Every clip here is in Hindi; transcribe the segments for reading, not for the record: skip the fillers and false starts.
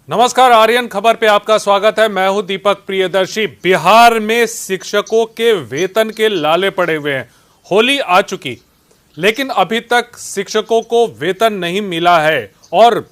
नमस्कार, आर्यन खबर पे आपका स्वागत है। मैं हूं दीपक प्रियदर्शी। बिहार में शिक्षकों के वेतन के लाले पड़े हुए हैं। होली आ चुकी, लेकिन अभी तक शिक्षकों को वेतन नहीं मिला है और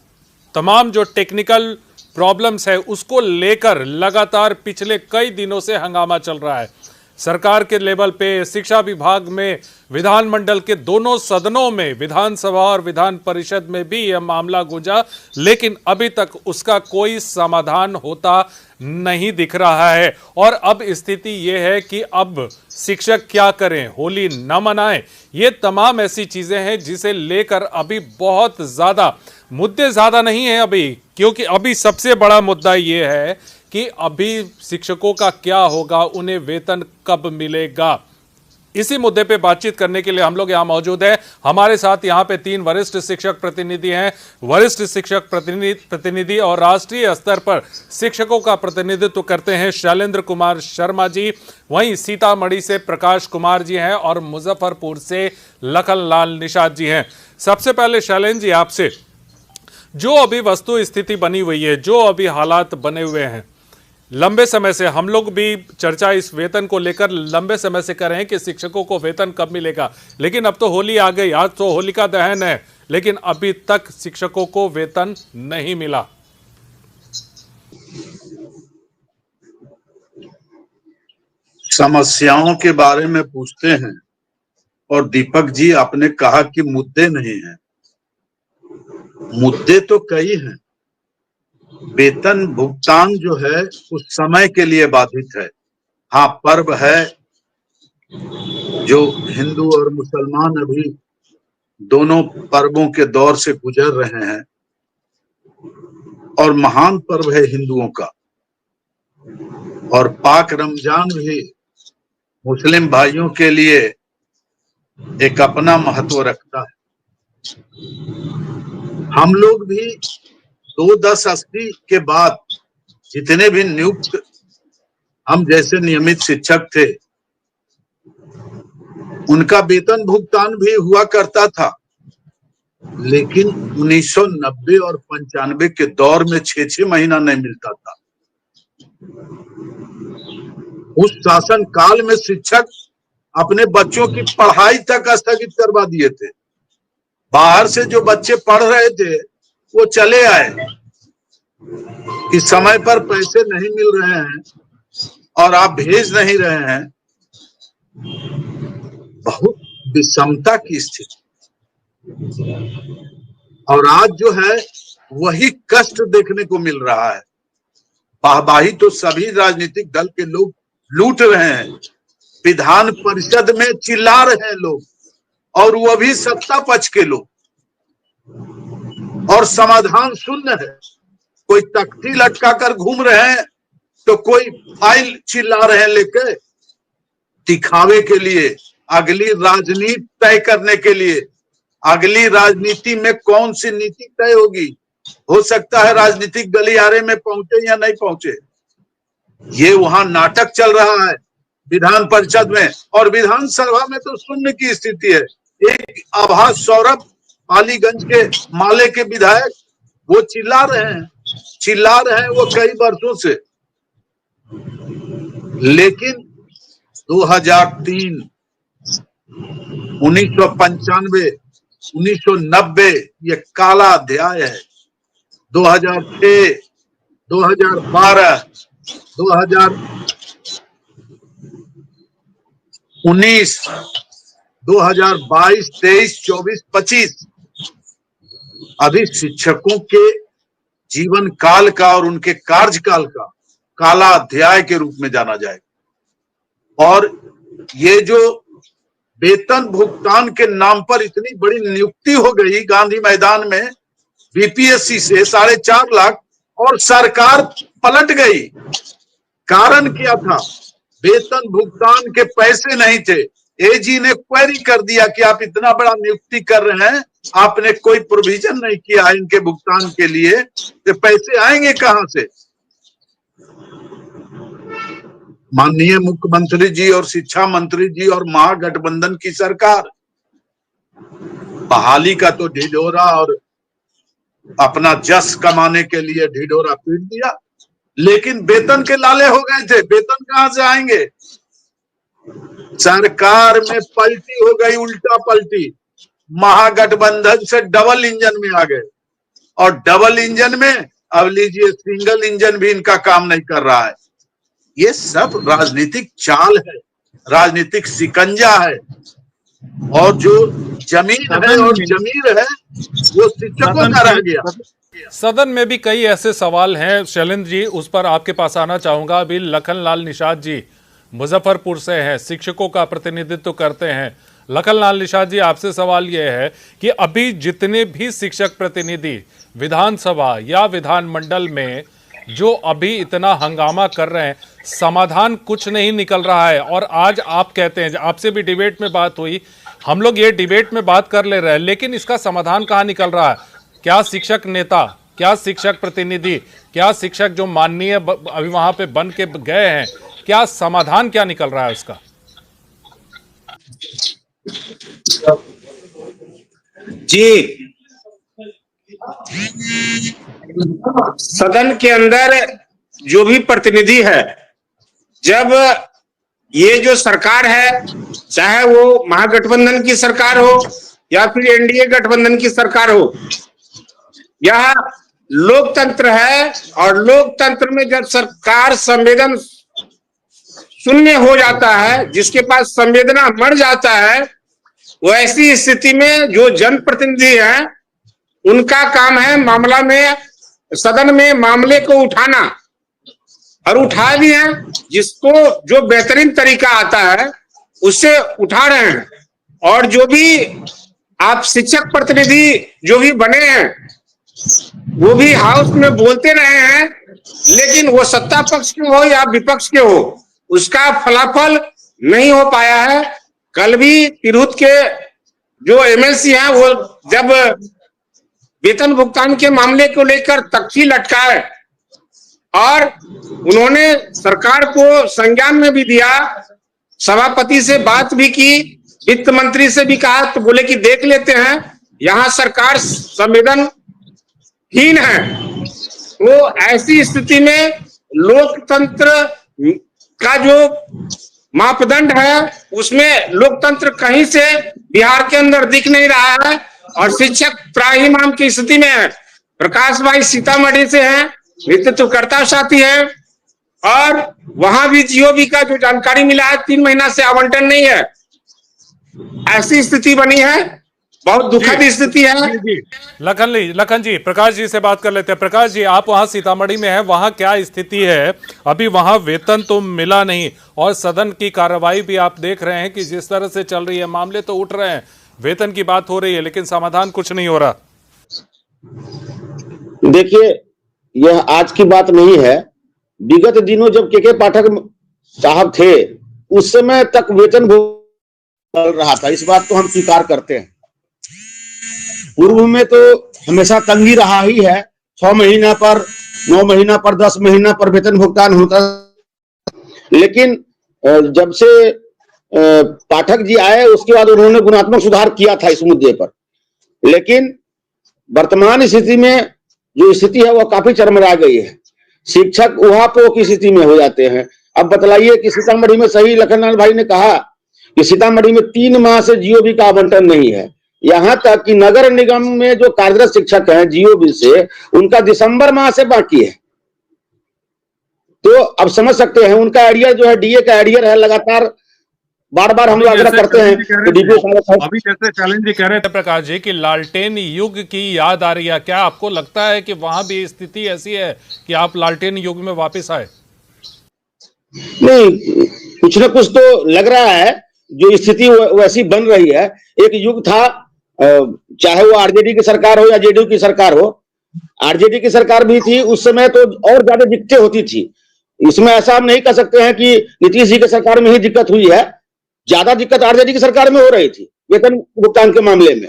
तमाम जो टेक्निकल प्रॉब्लम्स है उसको लेकर लगातार पिछले कई दिनों से हंगामा चल रहा है। सरकार के लेवल पे, शिक्षा विभाग में, विधानमंडल के दोनों सदनों में, विधानसभा और विधान परिषद में भी यह मामला गूंजा, लेकिन अभी तक उसका कोई समाधान होता नहीं दिख रहा है। और अब स्थिति यह है कि अब शिक्षक क्या करें, होली न मनाएं, ये तमाम ऐसी चीजें हैं जिसे लेकर अभी बहुत ज्यादा मुद्दे ज्यादा नहीं है अभी, क्योंकि अभी सबसे बड़ा मुद्दा यह है कि अभी शिक्षकों का क्या होगा, उन्हें वेतन कब मिलेगा। इसी मुद्दे पे बातचीत करने के लिए हम लोग यहां मौजूद हैं। हमारे साथ यहां पे 3 वरिष्ठ शिक्षक प्रतिनिधि हैं। वरिष्ठ शिक्षक प्रतिनिधि और राष्ट्रीय स्तर पर शिक्षकों का प्रतिनिधित्व करते हैं शैलेंद्र कुमार शर्मा जी, वहीं सीतामढ़ी से प्रकाश कुमार जी हैं और मुजफ्फरपुर से लखन लाल निषाद जी हैं। सबसे पहले शैलेंद्र जी, आपसे, जो अभी वस्तु स्थिति बनी हुई है, जो अभी हालात बने हुए हैं, लंबे समय से हम लोग भी चर्चा इस वेतन को लेकर लंबे समय से कर रहे हैं कि शिक्षकों को वेतन कब मिलेगा, लेकिन अब तो होली आ गई, आज तो होलिका दहन है, लेकिन अभी तक शिक्षकों को वेतन नहीं मिला। समस्याओं के बारे में पूछते हैं और दीपक जी आपने कहा कि मुद्दे नहीं हैं। मुद्दे तो कई हैं। वेतन भुगतान जो है उस समय के लिए बाधित है। हाँ, पर्व है जो हिंदू और मुसलमान अभी दोनों पर्वों के दौर से गुजर रहे हैं और महान पर्व है हिंदुओं का। और पाक रमजान भी मुस्लिम भाइयों के लिए एक अपना महत्व रखता है। हम लोग भी 2/10/80 के बाद जितने भी नियुक्त हम जैसे नियमित शिक्षक थे, उनका वेतन भुगतान भी हुआ करता था, लेकिन 1990 और 95 के दौर में 6-6 महीना नहीं मिलता था। उस शासन काल में शिक्षक अपने बच्चों की पढ़ाई तक स्थगित करवा दिए थे। बाहर से जो बच्चे पढ़ रहे थे वो चले आए कि समय पर पैसे नहीं मिल रहे हैं और आप भेज नहीं रहे हैं। बहुत विषमता की स्थिति। और आज जो है वही कष्ट देखने को मिल रहा है। वाहवाही तो सभी राजनीतिक दल के लोग लूट रहे हैं, विधान परिषद में चिल्ला रहे हैं लोग, और वो भी सत्ता पक्ष के लोग, और समाधान शून्य है। कोई तख्ती लटका कर घूम रहे हैं तो कोई फाइल चिल्ला रहे हैं लेके, दिखावे के लिए, अगली राजनीति तय करने के लिए। अगली राजनीति में कौन सी नीति तय होगी, हो सकता है राजनीतिक गलियारे में पहुंचे या नहीं पहुंचे। ये वहां नाटक चल रहा है विधान परिषद में, और विधानसभा में तो शून्य की स्थिति है। एक आभास सौरभ, पालीगंज के माले के विधायक, वो चिल्ला रहे हैं वो कई वर्षों से। लेकिन 2003, 1995, 1990 ये काला अध्याय है। 2006, 2012, 2019, 2022, 23, 24, 25 अभी शिक्षकों के जीवन काल का और उनके कार्यकाल का काला अध्याय के रूप में जाना जाएगा। और ये जो वेतन भुगतान के नाम पर इतनी बड़ी नियुक्ति हो गई गांधी मैदान में बीपीएससी से 4.5 लाख, और सरकार पलट गई। कारण क्या था? वेतन भुगतान के पैसे नहीं थे। एजी ने क्वेरी कर दिया कि आप इतना बड़ा नियुक्ति कर रहे हैं, आपने कोई प्रोविजन नहीं किया है इनके भुगतान के लिए, तो पैसे आएंगे कहां से? माननीय मुख्यमंत्री जी और शिक्षा मंत्री जी और महागठबंधन की सरकार बहाली का तो ढिढोरा और अपना जस कमाने के लिए ढिढोरा पीट दिया, लेकिन वेतन के लाले हो गए थे। वेतन कहां से आएंगे? सरकार में पलटी हो गई, उल्टा पलटी। महागठबंधन से डबल इंजन में आ गए, और डबल इंजन में अब लीजिए सिंगल इंजन भी इनका काम नहीं कर रहा है। ये सब राजनीतिक चाल है, राजनीतिक शिकंजा है, और जो जमीन है और जमीर है वो शिक्षकों का रह गया। सदन में भी कई ऐसे सवाल हैं शैलेंद्र जी, उस पर आपके पास आना चाहूंगा। अभी लखनलाल निषाद जी मुजफ्फरपुर से हैं, शिक्षकों का प्रतिनिधित्व करते हैं। लखनलाल निषाद जी, आपसे सवाल यह है कि अभी जितने भी शिक्षक प्रतिनिधि विधानसभा या विधानमंडल में जो अभी इतना हंगामा कर रहे हैं, समाधान कुछ नहीं निकल रहा है। और आज आप कहते हैं, आपसे भी डिबेट में बात हुई, हम लोग ये डिबेट में बात कर ले रहे हैं, लेकिन इसका समाधान कहाँ निकल रहा है? क्या शिक्षक नेता, क्या शिक्षक प्रतिनिधि, क्या शिक्षक जो माननीय अभी वहां पे बन के गए हैं, क्या समाधान क्या निकल रहा है उसका? जी, सदन के अंदर जो भी प्रतिनिधि है, जब ये जो सरकार है, चाहे वो महागठबंधन की सरकार हो या फिर एनडीए गठबंधन की सरकार हो, यह लोकतंत्र है। और लोकतंत्र में जब सरकार संवेदन शून्य हो जाता है, जिसके पास संवेदना मर जाता है, वैसी स्थिति में जो जनप्रतिनिधि हैं, उनका काम है मामला में, सदन में मामले को उठाना, और उठा भी है। जिसको जो बेहतरीन तरीका आता है उससे उठा रहे हैं। और जो भी आप शिक्षक प्रतिनिधि जो भी बने हैं, वो भी हाउस में बोलते रहे हैं, लेकिन वो सत्ता पक्ष के हो या विपक्ष के हो, उसका फलाफल नहीं हो पाया है। कल भी तिरहुत के जो एमएलसी हैं, वो जब वेतन भुगतान के मामले को लेकर तख्ती लटकाए और उन्होंने सरकार को संज्ञान में भी दिया, सभापति से बात भी की, वित्त मंत्री से भी कहा, तो बोले कि देख लेते हैं, यहाँ सरकार संवेदनहीन है। तो ऐसी स्थिति में लोकतंत्र का जो मापदंड है, उसमें लोकतंत्र कहीं से बिहार के अंदर दिख नहीं रहा है। और शिक्षक त्राहिमाम की स्थिति में है। प्रकाश भाई सीतामढ़ी से हैं, नेतृत्वकर्ता साथी हैं, और वहां भी जीओबी का जो जानकारी मिला है, 3 महीना से आवंटन नहीं है। ऐसी स्थिति बनी है, बहुत दुखद स्थिति है। लखन जी, प्रकाश जी से बात कर लेते हैं। प्रकाश जी, आप वहां सीतामढ़ी में हैं, वहां क्या स्थिति है? अभी वहां वेतन तो मिला नहीं, और सदन की कार्रवाई भी आप देख रहे हैं कि जिस तरह से चल रही है, मामले तो उठ रहे हैं, वेतन की बात हो रही है, लेकिन समाधान कुछ नहीं हो रहा। देखिए, यह आज की बात नहीं है। विगत दिनों जब के पाठक साहब थे, उस समय तक वेतन चल रहा था, इस बात को हम स्वीकार करते हैं। पूर्व में तो हमेशा तंगी रहा ही है, 6 महीना पर, 9 महीना पर, 10 महीना पर वेतन भुगतान होता। लेकिन जब से पाठक जी आए, उसके बाद उन्होंने गुणात्मक सुधार किया था इस मुद्दे पर। लेकिन वर्तमान स्थिति में जो स्थिति है वह काफी चरमरा गई है। शिक्षक उहापोह की स्थिति में हो जाते हैं। अब बतलाइए कि सीतामढ़ी में, सही लखनलाल भाई ने कहा कि सीतामढ़ी में 3 माह से जीओबी का आवंटन नहीं है। यहां तक कि नगर निगम में जो कार्यरत शिक्षक हैं जीओबी से, उनका दिसंबर माह से बाकी है। तो अब समझ सकते हैं, उनका एरियर जो है, डीए का एरियर है, लगातार बार बार हम लोग आग्रह करते हैं कि डीपीओ साहब। अभी जैसे चैलेंज जी कह रहे थे प्रकाश जी कि लालटेन युग की याद आ रही है, क्या आपको लगता है कि वहां भी स्थिति ऐसी है कि आप लालटेन युग में वापस आए? नहीं, कुछ ना कुछ तो लग रहा है, जो स्थिति वैसी बन रही है। एक युग था, चाहे वो आरजेडी की सरकार हो या जेडीयू की सरकार हो, आरजेडी की सरकार भी थी उस समय, तो और ज्यादा दिक्कतें होती थी। इसमें ऐसा हम नहीं कह सकते हैं कि नीतीश जी की सरकार में ही दिक्कत हुई है। ज्यादा दिक्कत आरजेडी की सरकार में हो रही थी वेतन भुगतान के मामले में।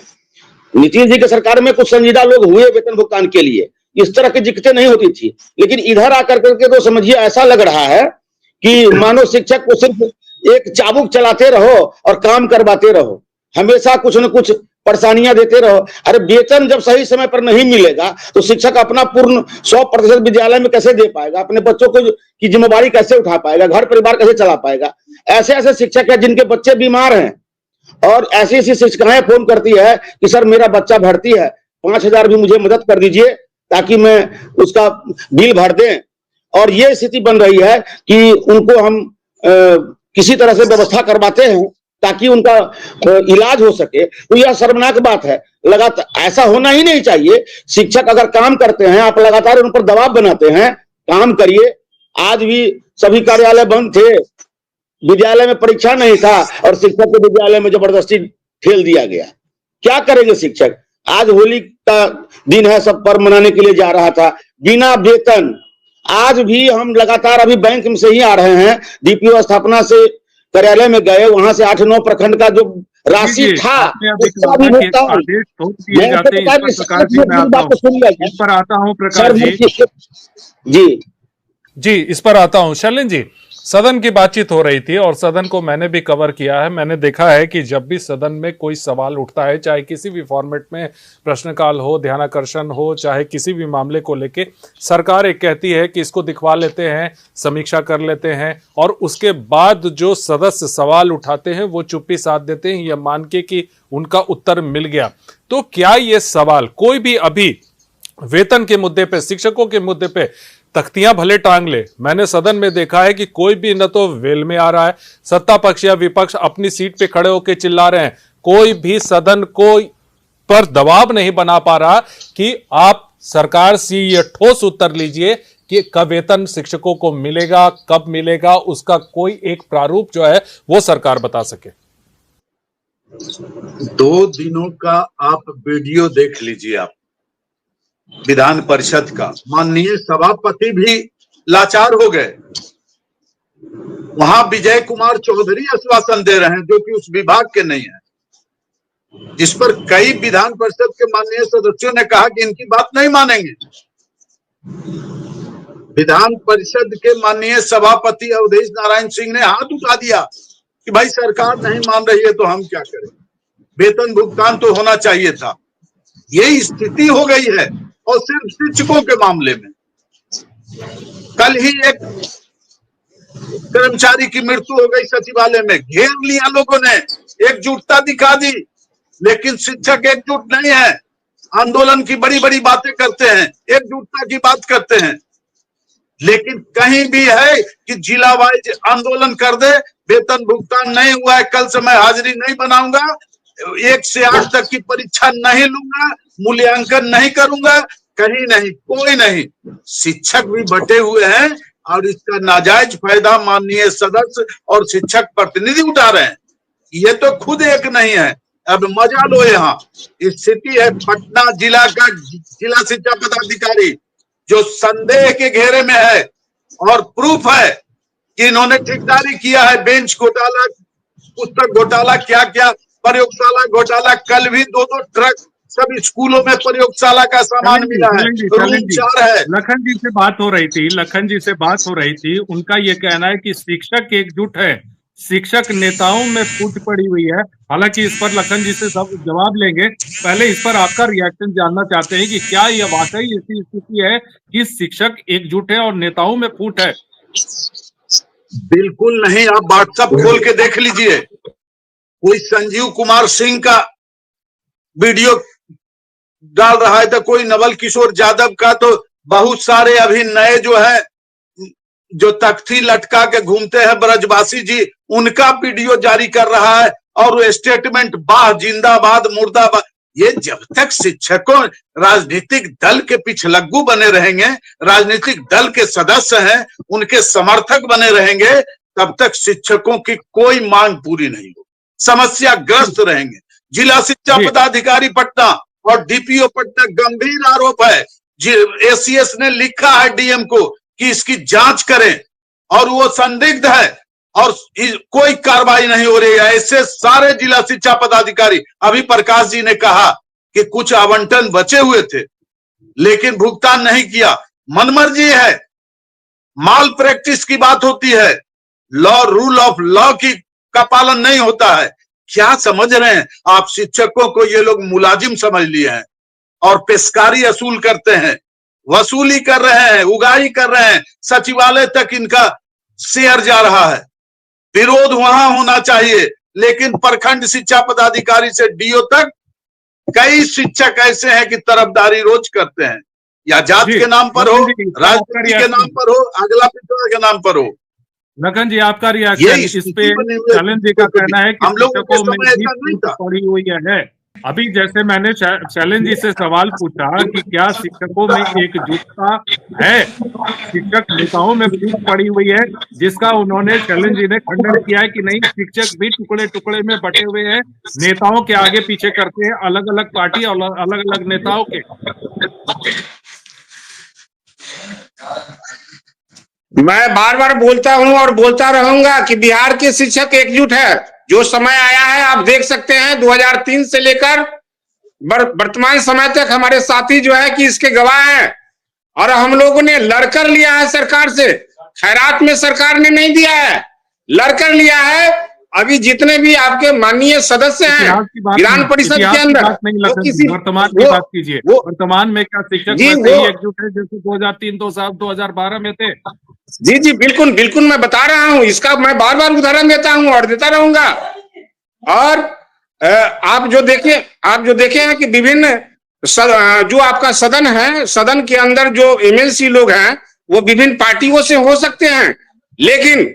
नीतीश जी की सरकार में कुछ संजीदा लोग हुए वेतन भुगतान के लिए, इस तरह की दिक्कतें नहीं होती थी। लेकिन इधर आकर करके तो समझिए ऐसा लग रहा है कि मानो शिक्षक को सिर्फ एक चाबुक चलाते रहो और काम करवाते रहो। हमेशा कुछ न कुछ परेशानियां देते रहो। अरे वेतन जब सही समय पर नहीं मिलेगा तो शिक्षक अपना पूर्ण 100% विद्यालय में कैसे दे पाएगा, अपने बच्चों को की जिम्मेवारी कैसे उठा पाएगा, घर परिवार कैसे चला पाएगा। ऐसे ऐसे शिक्षक है जिनके बच्चे बीमार हैं और ऐसी ऐसी शिक्षिकाएं फोन करती है कि सर मेरा बच्चा भर्ती है, 5,000 भी मुझे मदद कर दीजिए ताकि मैं उसका बिल भर दें। और ये स्थिति बन रही है कि उनको हम किसी तरह से व्यवस्था करवाते हैं ताकि उनका इलाज हो सके। तो यह शर्मनाक बात है। लगातार ऐसा होना ही नहीं चाहिए। शिक्षक अगर काम करते हैं, आप लगातार उन पर दबाव बनाते हैं, काम करिए। आज भी सभी कार्यालय बंद थे, विद्यालय में परीक्षा नहीं था और शिक्षक को विद्यालय में जबरदस्ती ठेल दिया गया। क्या करेंगे शिक्षक? आज होली का दिन है, सब पर्व मनाने के लिए जा रहा था बिना वेतन। आज भी हम लगातार अभी बैंक में से ही आ रहे हैं, डीपीओ स्थापना से कार्यालय में गए, वहां से 8-9 प्रखंड का जो राशि था उसका भी भुगतान। इस पर आता हूं प्रकाश जी। जी, इस पर आता हूं। शैलेंद्र जी, सदन की बातचीत हो रही थी और सदन को मैंने भी कवर किया है। मैंने देखा है कि जब भी सदन में कोई सवाल उठता है, चाहे किसी भी फॉर्मेट में प्रश्नकाल हो, ध्यानाकर्षण हो, चाहे किसी भी मामले को लेके, सरकार एक कहती है कि इसको दिखवा लेते हैं, समीक्षा कर लेते हैं और उसके बाद जो सदस्य सवाल उठाते हैं वो चुप्पी साध देते हैं, यह मान के कि उनका उत्तर मिल गया। तो क्या ये सवाल कोई भी अभी वेतन के मुद्दे पे, शिक्षकों के मुद्दे पे तख्तियां भले टांग ले, मैंने सदन में देखा है कि कोई भी न तो वेल में आ रहा है, सत्ता पक्ष या विपक्ष अपनी सीट पे खड़े होकर चिल्ला रहे हैं, कोई भी सदन को पर दबाव नहीं बना पा रहा कि आप सरकार से ये ठोस उत्तर लीजिए कि कब वेतन शिक्षकों को मिलेगा, कब मिलेगा, उसका कोई एक प्रारूप जो है वो सरकार बता सके। 2 दिनों का आप वीडियो देख लीजिए। आप विधान परिषद का माननीय सभापति भी लाचार हो गए। वहां विजय कुमार चौधरी आश्वासन दे रहे हैं जो कि उस विभाग के नहीं है, जिस पर कई विधान परिषद के माननीय सदस्यों ने कहा कि इनकी बात नहीं मानेंगे। विधान परिषद के माननीय सभापति अवधेश नारायण सिंह ने हाथ उठा दिया कि भाई सरकार नहीं मान रही है तो हम क्या करें, वेतन भुगतान तो होना चाहिए था। यही स्थिति हो गई है। और सिर्फ शिक्षकों के मामले में कल ही एक कर्मचारी की मृत्यु हो गई सचिवालय में, घेर लिया लोगों ने, एकजुटता दिखा दी, लेकिन शिक्षक एकजुट नहीं है। आंदोलन की बड़ी बड़ी बातें करते हैं, एकजुटता की बात करते हैं, लेकिन कहीं भी है कि जिला वाइज आंदोलन कर दे, वेतन भुगतान नहीं हुआ है, कल से मैं हाजिरी नहीं बनाऊंगा, 1 से 8 तक की परीक्षा नहीं लूंगा, मूल्यांकन नहीं करूंगा, कहीं नहीं, कोई नहीं। शिक्षक भी बटे हुए हैं और इसका नाजायज फायदा माननीय सदस्य और शिक्षक प्रतिनिधि उठा रहे हैं। ये तो खुद एक नहीं है। अब मजा लो, यहाँ स्थिति है पटना जिला का जिला शिक्षा पदाधिकारी जो संदेह के घेरे में है और प्रूफ है कि इन्होंने ठेकेदारी किया है, बेंच घोटाला, पुस्तक घोटाला, क्या क्या प्रयोगशाला घोटाला। कल भी 2-2 ट्रक सब स्कूलों में प्रयोगशाला का सामान मिला है, रूम 4 है। लखन जी से बात हो रही थी, उनका ये कहना है कि शिक्षक एकजुट है, शिक्षक नेताओं में फूट पड़ी हुई है। हालांकि इस पर लखन जी से सब जवाब लेंगे, पहले इस पर आपका रिएक्शन जानना चाहते हैं कि क्या यह वाकई ऐसी स्थिति है कि शिक्षक एकजुट है और नेताओं में फूट है? बिल्कुल नहीं। आप व्हाट्सएप खोल के देख लीजिए, कोई संजीव कुमार सिंह का वीडियो डाल रहा है तो कोई नवल किशोर यादव का, तो बहुत सारे अभी नए जो है जो तख्ती लटका के घूमते हैं ब्रजवासी जी, उनका वीडियो जारी कर रहा है और वो स्टेटमेंट वाह जिंदाबाद मुर्दाबाद। ये जब तक शिक्षकों राजनीतिक दल के पिछलग्गू बने रहेंगे, राजनीतिक दल के सदस्य हैं, उनके समर्थक बने रहेंगे, तब तक शिक्षकों की कोई मांग पूरी नहीं होगी, समस्या ग्रस्त रहेंगे। जिला शिक्षा पदाधिकारी पटना और डीपीओ पटना गंभीर आरोप है। एसीएस ने लिखा है डीएम को कि इसकी जांच करें और वो संदिग्ध है और कोई कार्रवाई नहीं हो रही है। ऐसे सारे जिला शिक्षा पदाधिकारी, अभी प्रकाश जी ने कहा कि कुछ आवंटन बचे हुए थे लेकिन भुगतान नहीं किया, मनमर्जी है, माल प्रैक्टिस की बात होती है, लॉ रूल ऑफ लॉ की का पालन नहीं होता है। क्या समझ रहे हैं आप? शिक्षकों को ये लोग मुलाजिम समझ लिए हैं और पेशकारी असूल करते हैं, वसूली कर रहे हैं, उगाही कर रहे हैं। सचिवालय तक इनका शेयर जा रहा है। विरोध वहां होना चाहिए, लेकिन प्रखंड शिक्षा पदाधिकारी से डीओ तक कई शिक्षक ऐसे हैं कि तरफदारी रोज करते हैं, या जात के नाम पर हो, राजनीति के नाम पर हो, अगला पिछड़ा के नाम पर हो। लखन जी, आपका रिएक्शन इस पे? चैलेंज जी का कहना है कि हम लोगों के शिक्षकों में समय ऐसा नहीं था। पड़ी हुई है। अभी जैसे मैंने चैलेंज जी से सवाल पूछा कि क्या शिक्षकों में एकजुटता है, शिक्षक नेताओं में फूट पड़ी हुई है, जिसका उन्होंने चैलेंज जी ने खंडन किया है कि नहीं, शिक्षक भी टुकड़े टुकड़े में बटे हुए हैं, नेताओं के आगे पीछे करते हैं, अलग अलग पार्टी और अलग अलग नेताओं के। मैं बार बार बोलता हूं और बोलता रहूंगा कि बिहार के शिक्षक एकजुट है। जो समय आया है आप देख सकते हैं, 2003 से लेकर वर्तमान समय तक हमारे साथी जो है कि इसके गवाह हैं। और हम लोगों ने लड़कर लिया है सरकार से, खैरात में सरकार ने नहीं दिया है, लड़कर लिया है। अभी जितने भी आपके माननीय सदस्य हैं विधान परिषद के अंदर, वर्तमान की बात कीजिए। वर्तमान में क्या शिक्षक एकजुट है जैसे 2003 2012 में थे? जी जी बिल्कुल बिल्कुल, मैं बता रहा हूं, इसका मैं बार बार उदाहरण देता हूं और देता रहूंगा। और आप जो देखे हैं कि विभिन्न जो आपका सदन है, सदन के अंदर जो एमएलसी लोग हैं वो विभिन्न पार्टियों से हो सकते हैं, लेकिन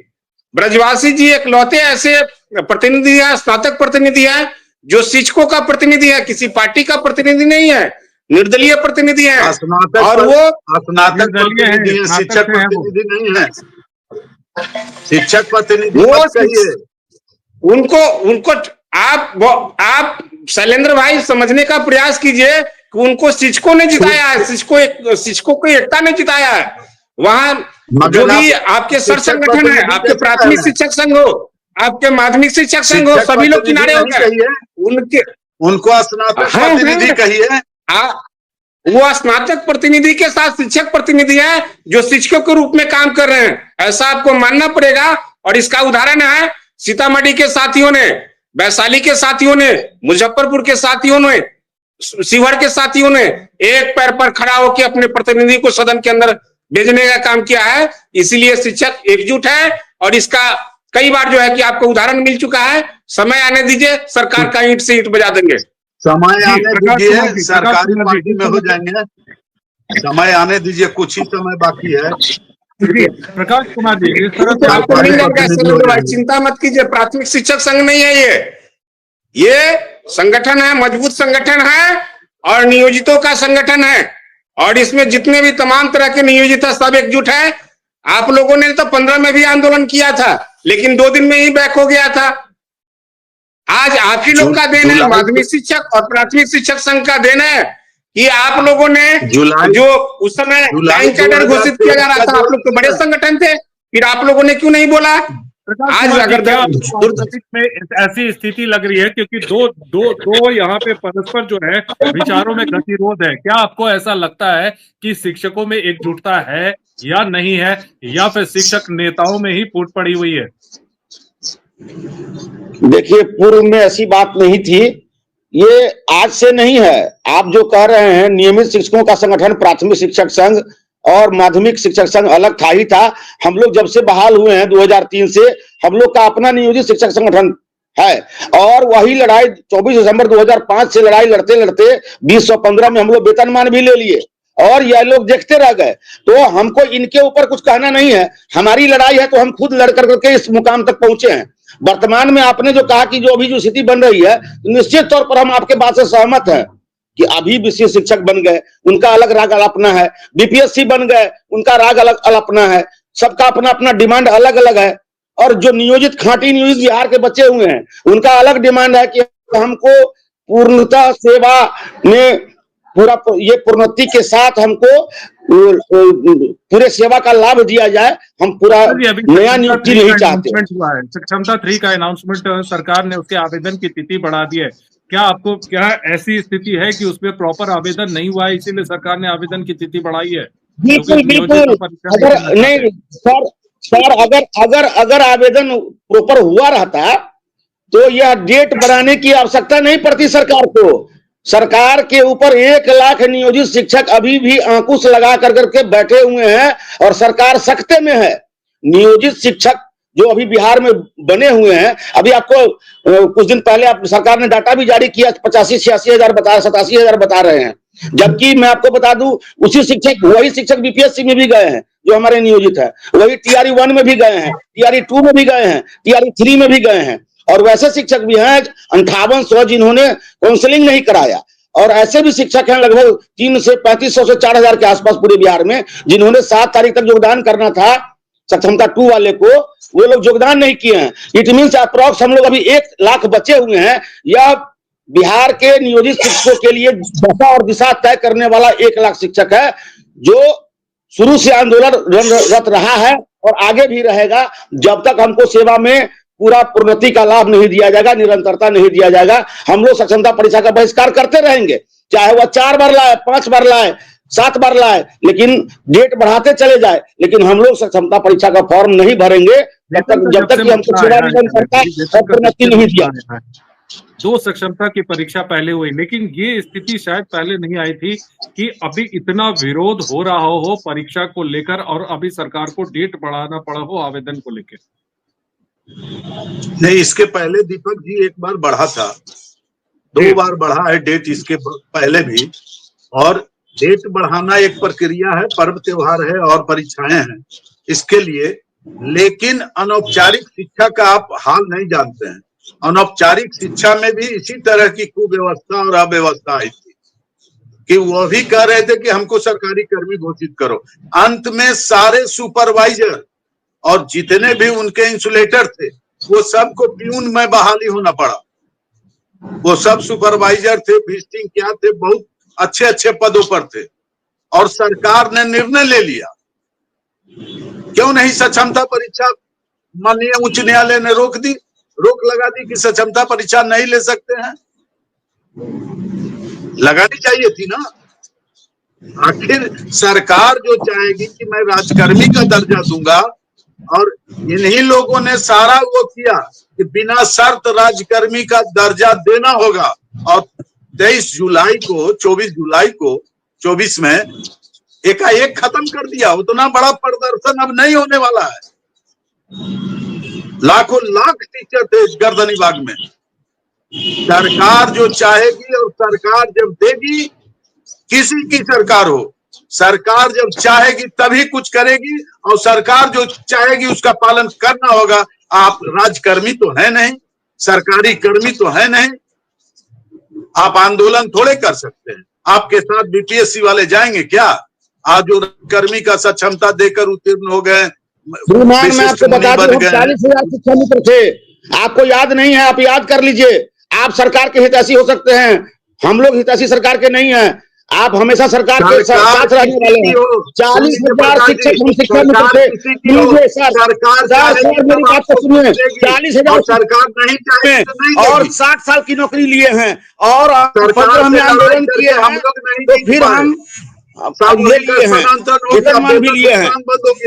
ब्रजवासी जी एकलौते ऐसे प्रतिनिधि है, स्नातक प्रतिनिधि है जो शिक्षकों का प्रतिनिधि है, किसी पार्टी का प्रतिनिधि नहीं है, निर्दलीय प्रतिनिधि है। और वो स्नातक प्रतिनिधि है, शिक्षक प्रतिनिधि नहीं है। शिक्षक प्रतिनिधि उनको आप शैलेंद्र भाई समझने का प्रयास कीजिए कि उनको शिक्षकों ने जिताया है, शिक्षकों को एकता ने जिताया है। वहां जो भी आपके सर संगठन है, आपके प्राथमिक शिक्षक संघ हो, आपके माध्यमिक शिक्षक संघ हो, सभी लोग किनारे हो गए। उनको स्नातक प्रतिनिधि कहिए। वो स्नातक प्रतिनिधि के साथ शिक्षक प्रतिनिधि है जो शिक्षकों के रूप में काम कर रहे हैं, ऐसा आपको मानना पड़ेगा। और इसका उदाहरण है सीतामढ़ी के साथियों ने, वैशाली के साथियों ने, मुजफ्फरपुर के साथियों ने, शिवहर के साथियों ने एक पैर पर खड़ा होकर अपने प्रतिनिधि को सदन के अंदर भेजने का काम किया है। इसीलिए शिक्षक एकजुट है और इसका कई बार जो है कि आपको उदाहरण मिल चुका है। समय आने दीजिए, सरकार का ईंट से ईंट बजा देंगे। समय आने दीजिए, सरकारी पार्टी में हो जाएंगे। समय आने दीजिए, कुछ ही समय बाकी है। प्रकाश कुमार जी, चिंता मत कीजिए, प्राथमिक शिक्षक संघ नहीं है ये संगठन है, मजबूत संगठन है और नियोजितों का संगठन है। और इसमें जितने भी तमाम तरह के नियोजित है सब एकजुट है। आप लोगों ने तो 15 में भी आंदोलन किया था, लेकिन 2 दिन में ही बैक हो गया था। आज आप ही लोग का देन है, माध्यमिक शिक्षक और प्राथमिक शिक्षक संघ का देन है कि आप लोगों ने जो उस समय लाइन कैडर घोषित किया जा रहा था, आप लोग तो बड़े संगठन थे, फिर आप लोगों ने क्यों नहीं बोला? आज अगर में ऐसी स्थिति लग रही है क्योंकि दो यहाँ पे परस्पर जो है विचारों में गतिरोध है, क्या आपको ऐसा लगता है कि शिक्षकों में एकजुटता है या नहीं है, या फिर शिक्षक नेताओं में ही फूट पड़ी हुई है? देखिए, पूर्व में ऐसी बात नहीं थी, ये आज से नहीं है। आप जो कह रहे हैं नियमित शिक्षकों का संगठन प्राथमिक शिक्षक संघ और माध्यमिक शिक्षक संघ अलग था ही था। हम लोग जब से बहाल हुए हैं 2003 से, हम लोग का अपना नियोजित शिक्षक संगठन है और वही लड़ाई 24 दिसंबर 2005 से लड़ाई लड़ते लड़ते 2015 में हम लोग वेतनमान भी ले लिए और यह लोग देखते रह गए। तो हमको इनके ऊपर कुछ कहना नहीं है, हमारी लड़ाई है तो हम खुद लड़ करके इस मुकाम तक पहुंचे हैं। वर्तमान में आपने जो कहा कि जो अभी जो स्थिति बन रही है, निश्चित तौर पर हम आपके बात से सहमत हैं कि अभी विशेष शिक्षक बन गए, उनका अलग राग अलापना है, बीपीएससी बन गए, उनका राग अलग अलापना है, सबका अपना अपना डिमांड अलग अलग है। और जो नियोजित खांटी नियोजित बिहार के बच्चे हुए हैं, उनका अलग डिमांड है कि हमको पूर्णतः सेवा में पूरा ये प्रोन्नति के साथ हमको पूरे सेवा का लाभ दिया जाए। हम पूरा नया नियुक्ति नहीं चाहते। सक्षमता 3 का अनाउंसमेंट सरकार ने, उसके आवेदन की तिथि बढ़ा दी है। क्या ऐसी स्थिति है कि उसमें प्रॉपर आवेदन नहीं हुआ है, इसीलिए सरकार ने आवेदन की तिथि बढ़ाई है? बिल्कुल बिल्कुल। अगर नहीं सर, अगर आवेदन प्रॉपर हुआ रहता तो यह डेट बढ़ाने की आवश्यकता नहीं पड़ती सरकार को। सरकार के ऊपर 1 लाख नियोजित शिक्षक अभी भी अंकुश लगा करके बैठे हुए हैं और सरकार सकते में है। नियोजित शिक्षक जो अभी बिहार में बने हुए हैं, अभी आपको कुछ दिन पहले सरकार ने डाटा भी जारी किया, 85-86 हजार 87 हजार बता रहे हैं। जबकि मैं आपको बता दूं, वही शिक्षक बीपीएससी में भी गए हैं जो हमारे नियोजित है, वही टीआरई 1 में भी गए हैं, टीआरई 2 में भी गए हैं, टीआरई 3 में भी गए हैं। और वैसे शिक्षक भी हैं 5800 जिन्होंने काउंसलिंग नहीं कराया, और ऐसे भी शिक्षक हैं लगभग 3 से 3500 से 4000 के आसपास पूरे बिहार में, जिन्होंने 7 तारीख तक योगदान करना था सक्षमता 2 वाले को, वो लोग योगदान नहीं किए हैं। इट मीन्स अप्रॉक्स हम लोग अभी 1 लाख बचे हुए हैं। यह बिहार के नियोजित शिक्षकों के लिए दशा और दिशा तय करने वाला 1 लाख शिक्षक है, जो शुरू से आंदोलनरत रहा है और आगे भी रहेगा जब तक हमको सेवा में पूरा प्रोन्नति का लाभ नहीं दिया जाएगा, निरंतरता नहीं दिया जाएगा। हम लोग सक्षमता परीक्षा का बहिष्कार करते रहेंगे, चाहे वह 4 बार लाए, 5 बार लाए, 7 बार लाए, लेकिन डेट बढ़ाते चले जाए, लेकिन हम लोग सक्षमता परीक्षा का फॉर्म नहीं भरेंगे जब तक कि हमको सेवा निरंतरता और प्रोन्नति नहीं दिया। 2 सक्षमता की परीक्षा पहले हुई, लेकिन ये स्थिति शायद पहले नहीं आई थी कि अभी इतना विरोध हो रहा हो परीक्षा को लेकर और अभी सरकार को डेट बढ़ाना पड़ा हो आवेदन को लेकर। नहीं, इसके पहले दीपक जी 1 बार बढ़ा था, 2 बार बढ़ा है डेट इसके पहले भी। और डेट बढ़ाना एक प्रक्रिया है, पर्व त्योहार है और परीक्षाएं हैं इसके लिए। लेकिन अनौपचारिक शिक्षा का आप हाल नहीं जानते हैं। अनौपचारिक शिक्षा में भी इसी तरह की कुव्यवस्था और अव्यवस्था आई थी कि वो भी कह रहे थे कि हमको सरकारी कर्मी घोषित करो। अंत में सारे सुपरवाइजर और जितने भी उनके इंसुलेटर थे वो सबको प्यून में बहाली होना पड़ा। वो सब सुपरवाइजर थे, विजिटिंग क्या थे, बहुत अच्छे अच्छे पदों पर थे। और सरकार ने निर्णय ले लिया, क्यों नहीं सक्षमता परीक्षा, माननीय उच्च न्यायालय ने रोक लगा दी कि सक्षमता परीक्षा नहीं ले सकते हैं। लगानी चाहिए थी ना। आखिर सरकार जो चाहेगी कि मैं राजकर्मी का दर्जा दूंगा, और इन्हीं लोगों ने सारा वो किया कि बिना शर्त राजकर्मी का दर्जा देना होगा। और 24 जुलाई को 24 में एकाएक खत्म कर दिया। उतना बड़ा प्रदर्शन अब नहीं होने वाला है। लाखों लाख टीचर थे गर्दनीबाग में। सरकार जो चाहेगी और सरकार जब देगी, किसी की सरकार हो, सरकार जब चाहेगी तभी कुछ करेगी, और सरकार जो चाहेगी उसका पालन करना होगा। आप राजकर्मी तो है नहीं, सरकारी कर्मी तो है नहीं, आप आंदोलन थोड़े कर सकते हैं। आपके साथ बीपीएससी वाले जाएंगे क्या? आज जो कर्मी का सक्षमता देकर उत्तीर्ण हो गए, मैं आपको बता दूं, 40,000 शिक्षा मित्र थे। आपको याद नहीं है? आप याद कर लीजिए। आप सरकार के हितैषी हो सकते हैं, हम लोग हितैषी सरकार के नहीं हैं। आप हमेशा सरकार के साथ रहने वाले हैं। 40,000 शिक्षक हम शिक्षा मित्र थे। मेरी बात तो सुनिए, 40,000 सरकार नहीं चाहे और 60 साल की नौकरी लिए हैं और हमने आंदोलन किए हैं, तो फिर हम ये लिए हैं, वेतनमान भी लिए हैं।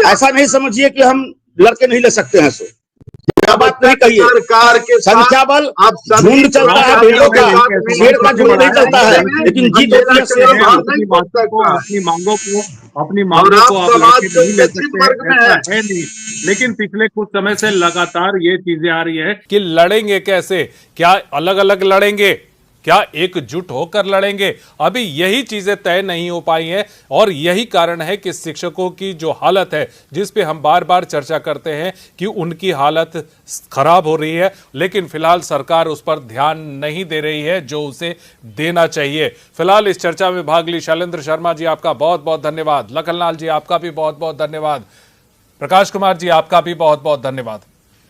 ऐसा नहीं समझिए कि हम लड़के नहीं ले सकते हैं। सो क्या बात नहीं कहिए। सरकार के संख्या बल झुंड चलता है, भेड़ों का, शेर का झुंड नहीं चलता है, लेकिन जीत होती है शेर की। अपनी मांगों को आप नहीं ले सकते, ऐसा है नहीं। लेकिन पिछले कुछ समय से लगातार ये चीजें आ रही है कि लड़ेंगे कैसे, क्या अलग अलग लड़ेंगे, क्या एकजुट होकर लड़ेंगे, अभी यही चीजें तय नहीं हो पाई हैं। और यही कारण है कि शिक्षकों की जो हालत है, जिस पे हम बार बार चर्चा करते हैं कि उनकी हालत खराब हो रही है, लेकिन फिलहाल सरकार उस पर ध्यान नहीं दे रही है जो उसे देना चाहिए। फिलहाल इस चर्चा में भाग ली शैलेंद्र शर्मा जी, आपका बहुत बहुत धन्यवाद। लखनलाल जी, आपका भी बहुत बहुत धन्यवाद। प्रकाश कुमार जी, आपका भी बहुत बहुत धन्यवाद।